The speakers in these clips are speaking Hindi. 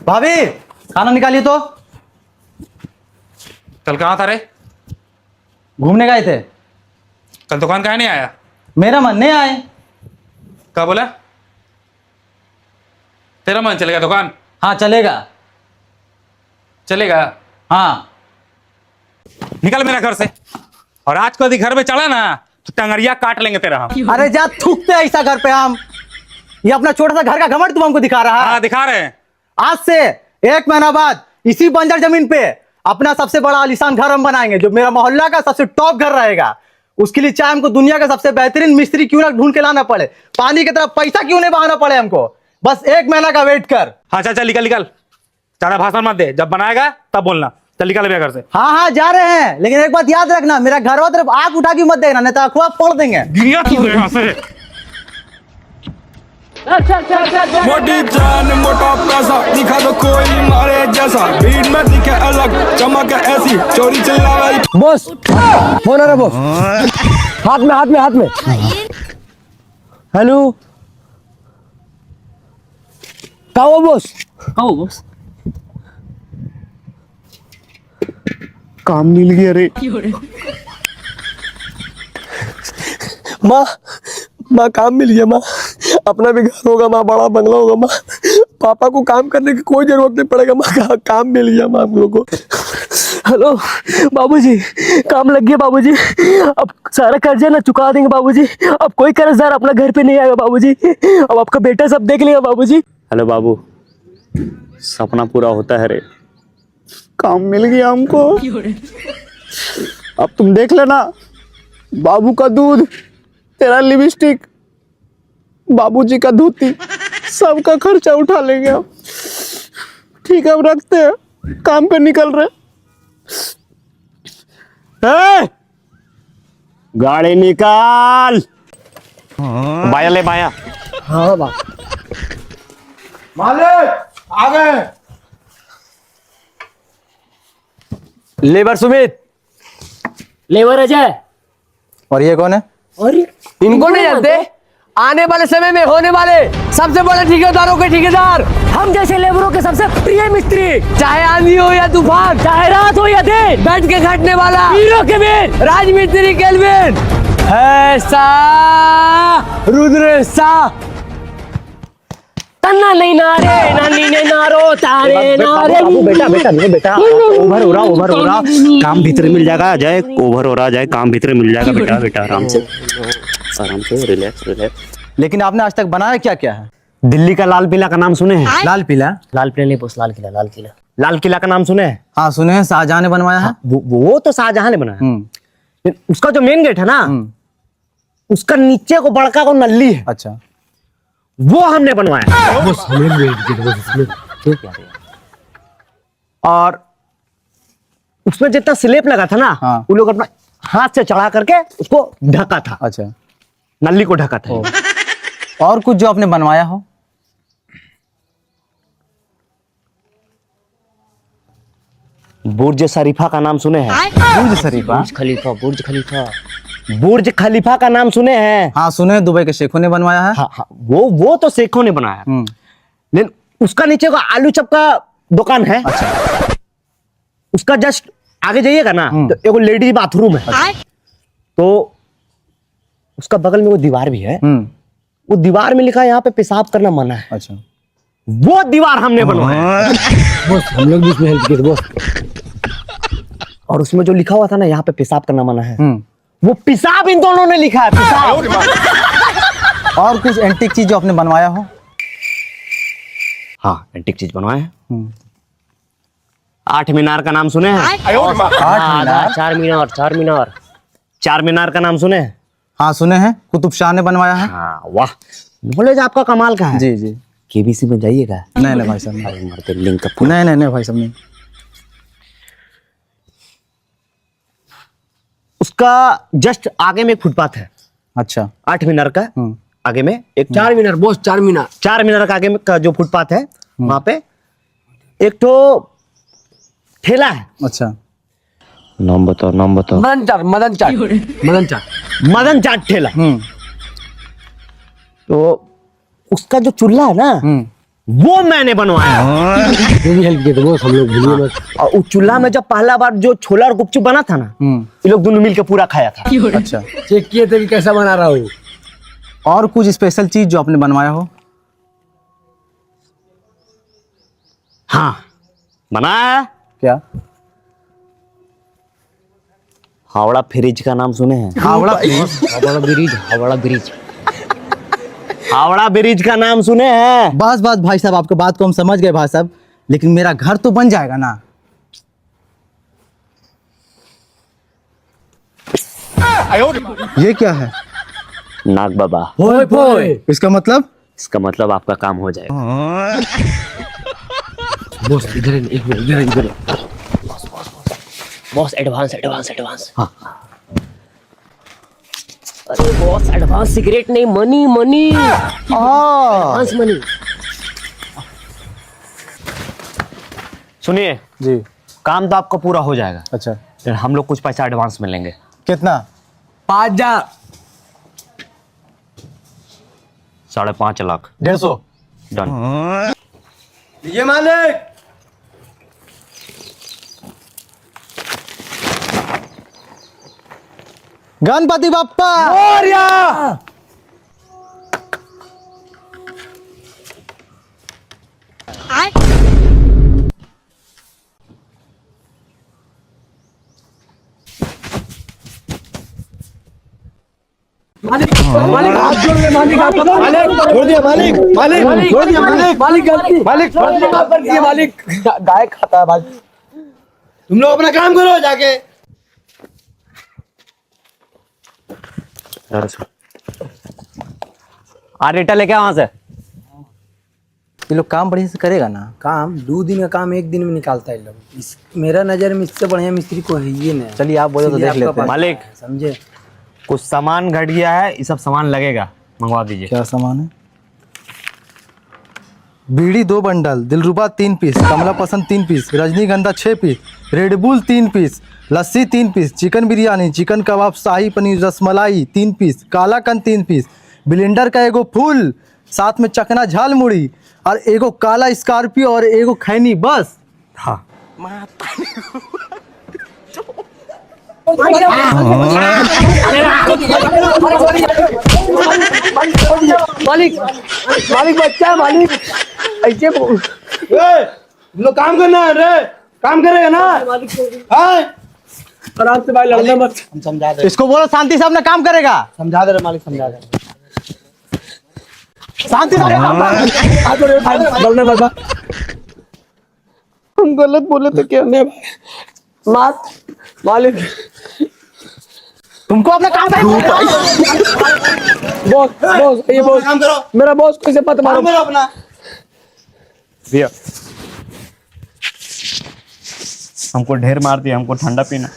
भाभी खाना निकालिए तो। कल कहाँ था रे? घूमने गए थे। कल दुकान काहे नहीं आया? मेरा मन नहीं आए। क्या बोला? तेरा मन चलेगा दुकान? हाँ चलेगा। चलेगा। हाँ निकल मेरा घर से। और आज को यदि घर में चढ़ा ना तो टंगरिया काट लेंगे तेरा हम। अरे जा थूकते ऐसा घर पे हम। ये अपना छोटा सा घर का घमंड तुम हमको दिखा रहा है। हाँ दिखा रहे हैं। आज से 1 महीना बाद इसी बंजर जमीन पे अपना सबसे बड़ा आलीशान घर हम बनाएंगे, जो मेरा मोहल्ला का सबसे टॉप घर रहेगा। उसके लिए चाहे हमको दुनिया का सबसे बेहतरीन मिस्त्री क्यों ना ढूंढ के लाना पड़े, पानी की तरफ पैसा क्यों नहीं बहाना पड़े हमको, बस 1 महीना का वेट कर। हाँ चल चल निकल निकल। ज्यादा भाषण मत दे, जब बनाएगा तब बोलना। चल निकल मेरे घर से। हाँ हाँ जा रहे हैं, लेकिन एक बात याद रखना, मेरा घर वाला तरफ आग उठा के मत देना, नहीं तो अखबार फोड़ देंगे। गिरिया तू यहाँ से। मोटी जान मोटा पैसा दिखा तो कोई मारे जैसा, भीड़ में दिखे अलग चमक ऐसी, चोरी चिल्लावाई। बॉस फोन आ रहा बॉस। हाथ में हाथ में हाथ में। हेलो क्या हुआ बॉस? काम मिल गया रे। माँ माँ काम मिल गया माँ, अपना भी घर होगा माँ, बड़ा बंगला होगा माँ, पापा को काम करने की कोई जरूरत नहीं पड़ेगा माँ, काम मिल गया माँ हम लोग को। हेलो बाबूजी, काम लग गया बाबूजी, अब सारा कर्जा ना चुका देंगे बाबूजी, अब कोई कर्जदार अपना घर पे नहीं आएगा बाबूजी, अब आपका बेटा सब देख लेगा बाबूजी। हेलो बाबू, सपना पूरा होता है रे, काम मिल गया हमको। अब तुम देख लेना, बाबू का दूध, तेरा लिपस्टिक, बाबूजी का धोती, सबका खर्चा उठा लेंगे हम। ठीक है अब रखते हैं, काम पे निकल रहे। गाड़ी निकाल। बाया ले बाया। हाँ बा मालिक आ गए। लेबर सुमित। लेबर अजय। और ये कौन है? और इनको नहीं जानते? आने वाले समय में होने वाले सबसे बड़े ठेकेदारों के ठेकेदार, हम जैसे लेबरों के सबसे प्रिय मिस्त्री, चाहे आंधी हो या तूफान, चाहे रात हो या दिन, बैठ के काटने वाला हीरो के वीर राजमिस्त्री केल्विन ऐसा रुद्र सा तन्ना नहीं नारे नानी ने नारो तारे नारे। बेटा बेटा नहीं बेटा, ओवर हो रहा काम भीतर मिल जाएगा। अजय ओवर हो रहा, जाए काम भीतर मिल जाएगा। बेटा बेटा आराम से रिलैक्स। लेकिन आपने आज तक बनाया क्या क्या है? दिल्ली का लाल किला का नाम सुने हैं? लाल पीला? लाल किला नहीं बोस, लाल किला लाल किला का नाम सुने हैं? हाँ सुने हैं, शाहजहां ने बनवाया है। वो तो शाहजहां ने बनाया, लेकिन उसका जो मेन गेट है ना, उसका नीचे को बड़का को नल्ली है। अच्छा वो हमने बनवाया। और उसमें जितना स्लेब लगा था ना, हाँ। वो लोग अपना हाथ से चढ़ा करके उसको ढका था। अच्छा, नल्ली को ढका था। और कुछ जो आपने बनवाया हो? बुर्ज शरीफा का नाम सुने हैं? बुर्ज शरीफा? बुर्ज खलीफा का नाम सुने हैं? हाँ सुने हैं, दुबई के शेखों ने बनवाया है। हाँ, वो तो शेखों ने बनाया, लेकिन उसका नीचे का आलू चप का दुकान है। अच्छा। उसका जस्ट आगे जाइएगा ना तो एक लेडीज बाथरूम है। तो उसका बगल में वो दीवार भी है। वो दीवार में लिखा है यहाँ पे पेशाब करना मना है। अच्छा, वो दीवार हमने बनवाया। बॉस हम लोग भी इसमें हेल्प किए बॉस। और उसमें जो लिखा हुआ था ना यहाँ पे पेशाब करना मना है, वो पेशाब इन दोनों ने लिखा है, पेशाब। और कुछ एंटीक चीज जो आपने बनवाया हो? हाँ एंटीक चीज बनवाया है। 8 मीनार का नाम सुने हैं? 4 मीनार का नाम सुने हैं? हाँ सुने हैं, कुतुब शाह ने बनवाया है। हाँ वाह, नॉलेज आपका कमाल का है। जी जी। केबीसी में जाइएगा। नहीं भाई साहब, अरे मरते लिंक का नहीं भाई साहब नहीं। उसका जस्ट आगे में एक फुटपाथ है। अच्छा। 8 मीनार का आगे में एक 4 मीनार बॉस, 4 मीनार का आगे में का जो फुटपाथ है, वहां पे एक तो ठेला है। अच्छा। नाम बताओ। मदन चाट ठेला। तो उसका जो चूल्हा है ना, वो मैंने बनवाया। हेल्प किया तो वो हम लोग भूलिए मत। और उस चूल्हा में जब पहला बार जो छोला और गुपचुप बना था ना, ये लोग दोनों मिलकर पूरा खाया था। अच्छा, चेक किए थे कि कैसा बना रहा हूँ। और कुछ स्पेशल चीज जो आपने बनवाया हो? हाँ बनाया। क्या? हावड़ा फ्रिज का नाम सुने हैं? Howrah Howrah bridge, Howrah bridge, Howrah bridge का नाम सुने हैं? बस बस भाई साहब, आपके बात को हम समझ गए भाई साहब, लेकिन मेरा घर तो बन जाएगा ना? ये क्या है? नाग बाबा। होए फोए। इसका मतलब? इसका मतलब आपका काम हो जाएगा। बॉस इधर एक मिनट, इधर बॉस एडवांस एडवांस एडवांस। हाँ अरे बॉस एडवांस सिगरेट नहीं, मनी मनी, एडवांस मनी। सुनिए जी। काम तो आपका पूरा हो जाएगा, अच्छा, फिर हम लोग कुछ पैसा एडवांस में लेंगे। कितना? 5,000। 5.5 लाख। 150। डन। ये मालिक। गणपति बप्पा। मालिक हाथ जोड़ दे, मालिक हाथ छोड़ दिया, मालिक मालिक छोड़ दिया, मालिक गलती, मालिक छोड़ दिया, माफ कर दिया मालिक। गाय खाता है भाई। तुम लोग अपना काम करो जाके। रेटा लेके वहां से। ये लोग काम बढ़िया से करेगा ना? काम 2 दिन का काम 1 दिन में निकालता है लोग। मेरा नजर में इससे बढ़िया मिस्त्री को है ये नहीं। चलिए आप बोले तो देख लेते हैं। मालिक समझे? कुछ सामान घट गया है, ये सब सामान लगेगा, मंगवा दीजिए। क्या सामान है? बीड़ी 2 बंडल, दिलरुबा 3 पीस, कमला पसंद 3 piece, Rajnigandha 6 piece, red bull 3 piece, lassi 3 piece, chicken biryani, chicken kebab, shahi paneer, rasmalai 3 piece, kalakand 3 piece, blender का एगो फूल, साथ में चकना झाल मुड़ी और एगो काला स्कॉर्पियो और एगो खैनी, बस। हाँ मालिक मालिक बच्चा है मालिक, ऐसे तुम लोग काम करना है रे, काम करेगा ना? हाँ आराम से भाई, लड़ना मत। हम समझा दे, इसको बोलो शांति से अपना काम करेगा। समझा दे रे मालिक, समझा दे। शांति से हाथ जोड़ भाई, लड़ना मत। हम गलत बोले तो क्या नहीं भाई, मात मालिक। तुमको अपना काम करेगा। बॉस बॉस ये बॉस, काम करो, मेरा बॉस को इसे मत मारो। काम करो अपना। भैया हमको ढेर मार दिया, हमको ठंडा पीना।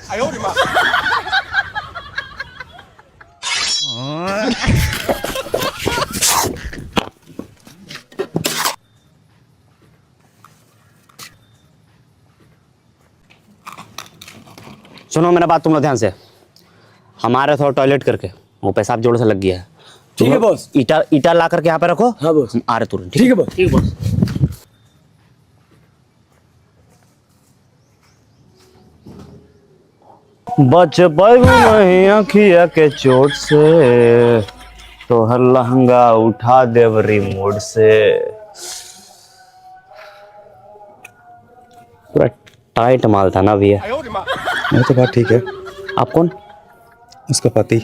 सुनो मेरा बात तुम लोग ध्यान से, हमारे थोड़ा टॉयलेट करके वो पेशाब जोड़ से लग गया है। ठीक है बॉस। ईटा ईटा ला करके यहाँ पे रखो। हाँ बॉस। हम आ रहे तुरंत। ठीक है बॉस। ठीक है बॉस। बच पाऊ नहीं अखिया के चोट से, तो हर लहंगा उठा देव रिमोट से। पूरा टाइट माल था ना भैया। वो तो बात ठीक है। आप कौन? उसका पति।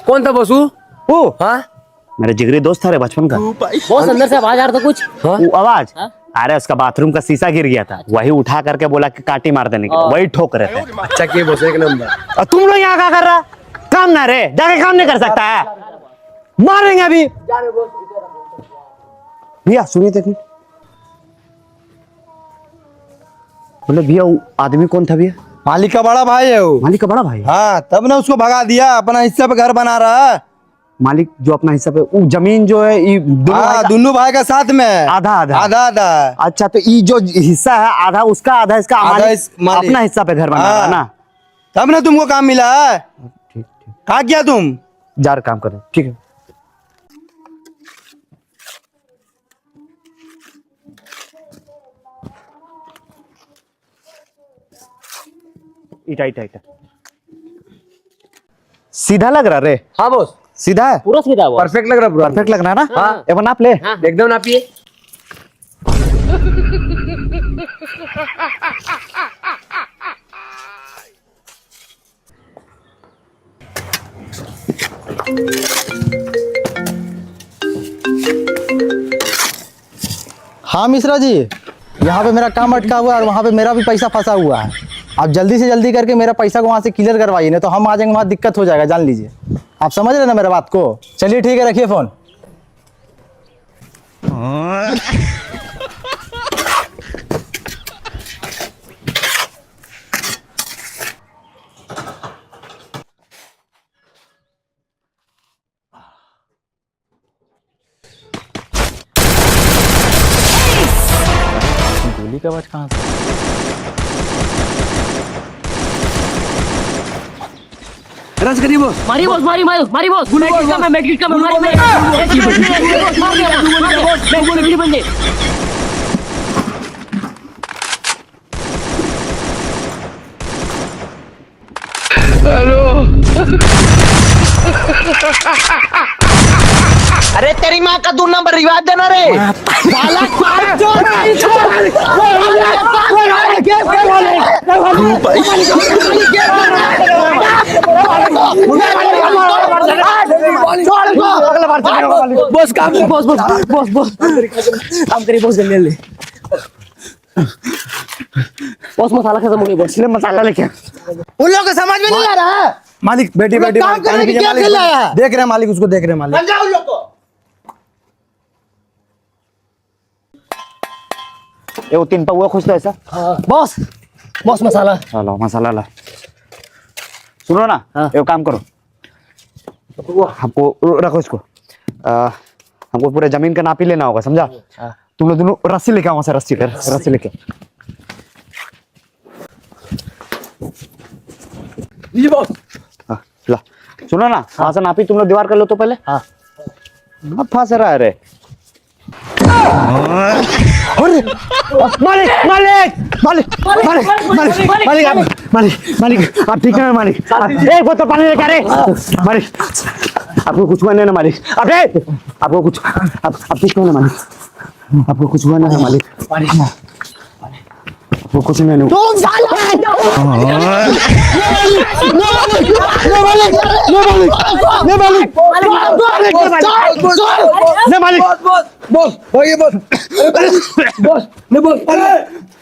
कौन था बसू? ओ हाँ मेरे जिगरी दोस्त था रे बचपन का। बॉस अंदर से आवाज आ रहा था कुछ। वो आवाज, अरे उसका बाथरूम का शीशा गिर गया था, वही उठा करके बोला कि काटी मार देने के लिए, वही ठोक रहे थे। अच्छा किए बॉस, 1 नंबर। और तुम लोग यहाँ क्या कर रहा? काम ना रे, जाके काम नहीं कर सकता है, मारेंगे अभी। भैया सुनिए देखिए, बोले भैया वो आदमी कौन था भैया? मालिक का बड़ा भाई है वो। मालिक का बड़ा भाई। हाँ तब ना उसको भगा दिया, अपना हिस्से पे घर बना रहा है। मालिक जो अपना हिस्सा पे वो जमीन जो है ये दोनों भाई का- दोनों भाई का साथ में आधा आधा आधा आधा अच्छा तो ये जो हिस्सा है आधा उसका आधा इसका आधा मालिक इस मालिक। अपना हिस्सा पे घर बना रहा है ना। तब ना तुमको काम मिला है। ठीक ठीक कहा किया तुम? जा रहे काम करें ठीक है। इटा इटा इटा सीधा लग रहा रे। हाँ बॉस, सीधा है पूरा सीधा बॉस। परफेक्ट लग रहा ब्रो, परफेक्ट लग रहा है ना। हाँ। एक बार नाप ले। एकदम नापिए। हाँ मिश्रा जी, यहाँ पे मेरा काम अटका हुआ है और वहाँ पे मेरा भी पैसा फंसा हुआ है। आप जल्दी से जल्दी करके मेरा पैसा को वहाँ से क्लियर करवाइए, नहीं तो हम आ जाएंगे वहाँ दिक्कत हो जाएगा, जान लीजिए। आप समझ रहे हैं ना मेरा बात को? चलिए ठीक है, रखिए फोन। गोली का आवाज कहाँ से? रस करिए बॉस। मारी बॉस, मारी मारी मारी बॉस। मैट्रिक का मैं, मैट्रिक का मैं, मारी मारी मार दिया बॉस, मैट्रिक बन गई। अरे तेरी माँ का 2 नंबर रिवाज देना रे। बॉस काम कर, बॉस बॉस बॉस बॉस काम करिए बॉस, जल्दी जल्दी। बॉस मसाला खत्म हो गया बॉस, इसलिए मसाला लेके आ। उन लोगों को समझ में नहीं आ रहा है। मालिक बैठी बैठी काम करने की क्या खेल रहा है? देख रहे हैं मालिक, उसको देख रहे हैं मालिक। समझाओ उन लोग को। ये वो 3 पौवा खुश तो ऐसा। बॉस बॉस मसाला। चलो मसाला ला। सुनो ना, एक काम करो, हमको रखो इसको। हमको पूरे जमीन का नाप ही लेना होगा, समझा? तुम लोग दोनों रस्सी लेके आओ वहां से, रस्सी लेके। लीजिए बॉस। हाँ, ला। सुनो ना, वहां से नापी तुम लोग दीवार कर लो तो पहले। हाँ मत फंस रहा है रे। मालिक मालिक मालिक मालिक मालिक मालिक मालिक आप ठीक है मालिक? एक बोतल पानी लेके आ रहे मालिक। आपको कुछ हुआ नहीं ना मालिक? अबे आपको कुछ आप ठीक हो ना मालिक? आपको कुछ हुआ नहीं ना मालिक? आपको कुछ नहीं हुआ?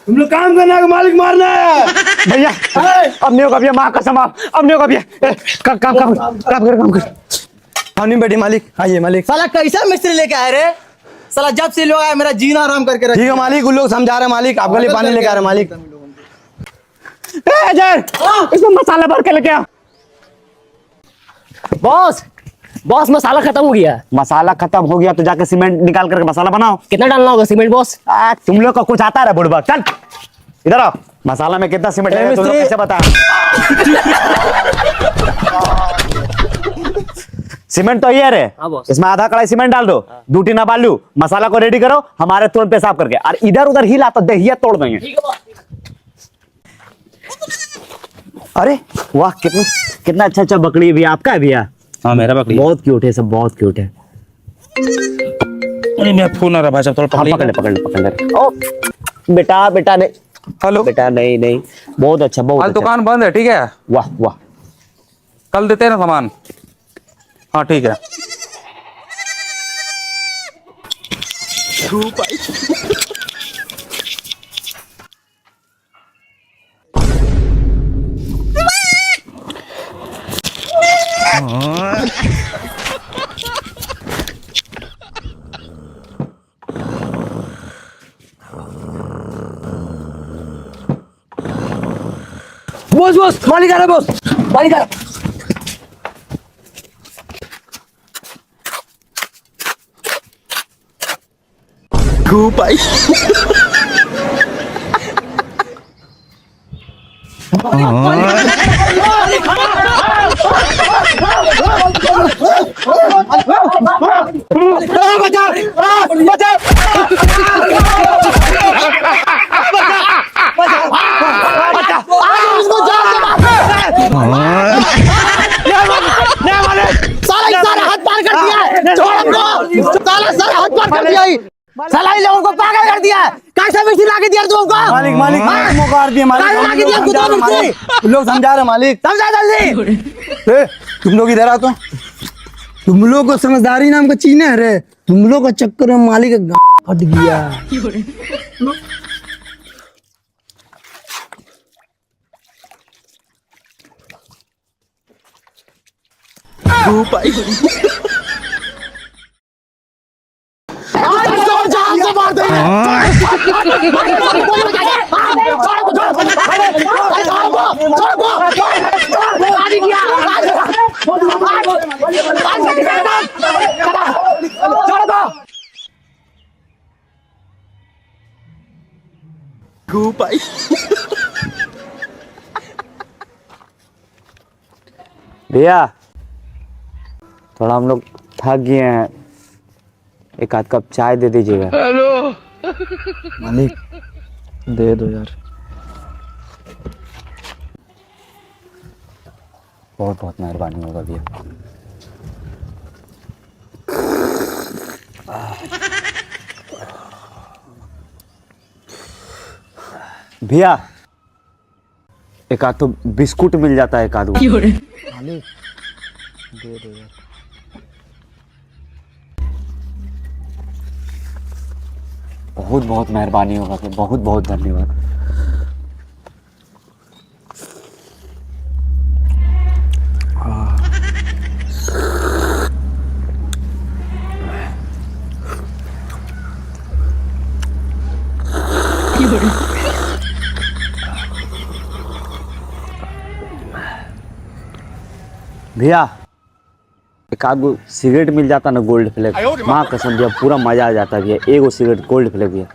तुम लोग काम करना है, मालिक मारना है। भैया अब नहीं होगा भैया, माँ कसम अब नहीं होगा भैया। काम कर। हाँ नहीं बैठी मालिक। हाँ ये मालिक, साला कैसा मिस्त्री लेके आए रे? साला जब से लोग आए मेरा जीना आराम करके रखे। ठीक है मालिक, उन लोग समझा रहे मालिक, आपके लिए पानी लेके आ रहे मालिक। इसमें मसाला भर के लेके आ। बॉस बॉस मसाला खत्म हो गया। मसाला खत्म हो गया तो जाके सीमेंट निकाल करके मसाला बनाओ। कितना डालना होगा सीमेंट बॉस? तुम लोग का कुछ आता है बुढ़बा? चल इधर आओ। मसाला में कितना सीमेंट है तुम लोग कैसे बता? सीमेंट तो ये रे, हाँ बॉस। इसमें आधा कड़ाई सीमेंट डाल दो, 2 टीना बालू, मसाला को रेडी करो, हमारे तुरंत पेशाब करके। और इधर उधर हिला तो दहिया तोड़ देंगे। ठीक है बॉस। अरे वाह, कितना अच्छा बकरी है भैया। आपका है भैया? हाँ मेरा बकरी। बहुत क्यूट है, सब बहुत क्यूट है। अरे मैं फोन आ रहा भाई साहब, थोड़ा पकड़ ले। ओ बेटा नहीं, हेलो बेटा नहीं, बहुत अच्छा, बहुत आज अच्छा। दुकान बंद है, ठीक है? वाह वाह। कल देते हैं ना सामान। हाँ ठीक है। बॉस बॉस मालिक आ रहा है, बॉस मालिक आ रहा है। धूप आई। साला इन लोगों को पागल कर दिया है। कैसे मिर्ची लाके दिया तुमको? मालिक मालिक मुकार दिया मालिक। लाके दिया कुत्ता मिर्ची। लोग समझा रहे मालिक। समझा जल्दी। तुम लोग इधर आ तो तुम लोग को समझदारी नाम का चीज है रे। तुम लोग का चक्कर में मालिक का फट गया। धूप आई। धूप आई। भैया थोड़ा हम लोग थक गए हैं, एक आध कप चाय दे दीजिएगा। मालिक दे दो यार। बहुत बहुत मेहरबानी होगा भैया। भैया एक आध तो बिस्कुट मिल जाता है एक आध। मालिक दे दो यार। बहुत बहुत मेहरबानी होगा, बहुत बहुत धन्यवाद। भैया एक आध गो सिगरेट मिल जाता ना गोल्ड फ्लेग, माँ कसम भैया पूरा मजा आ जाता भैया। एगो सिगरेट गोल्ड फ्लेग भैया।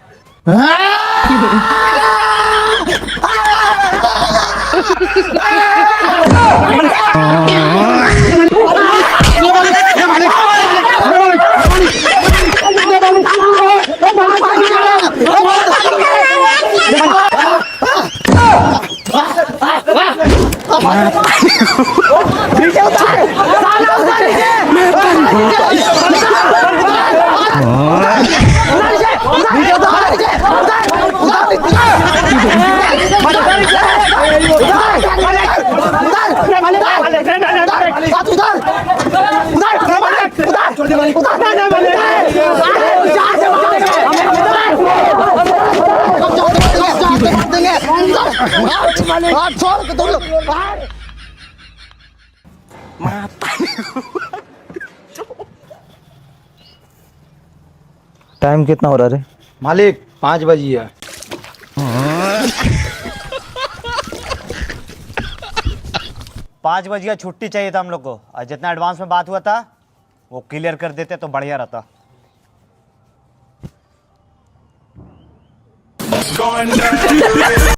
टाइम कितना हो रहा है? मालिक 5 बजी है। पाँच बज गया, छुट्टी चाहिए था हम लोग को। और जितना एडवांस में बात हुआ था वो क्लियर कर देते तो बढ़िया रहता। Going down.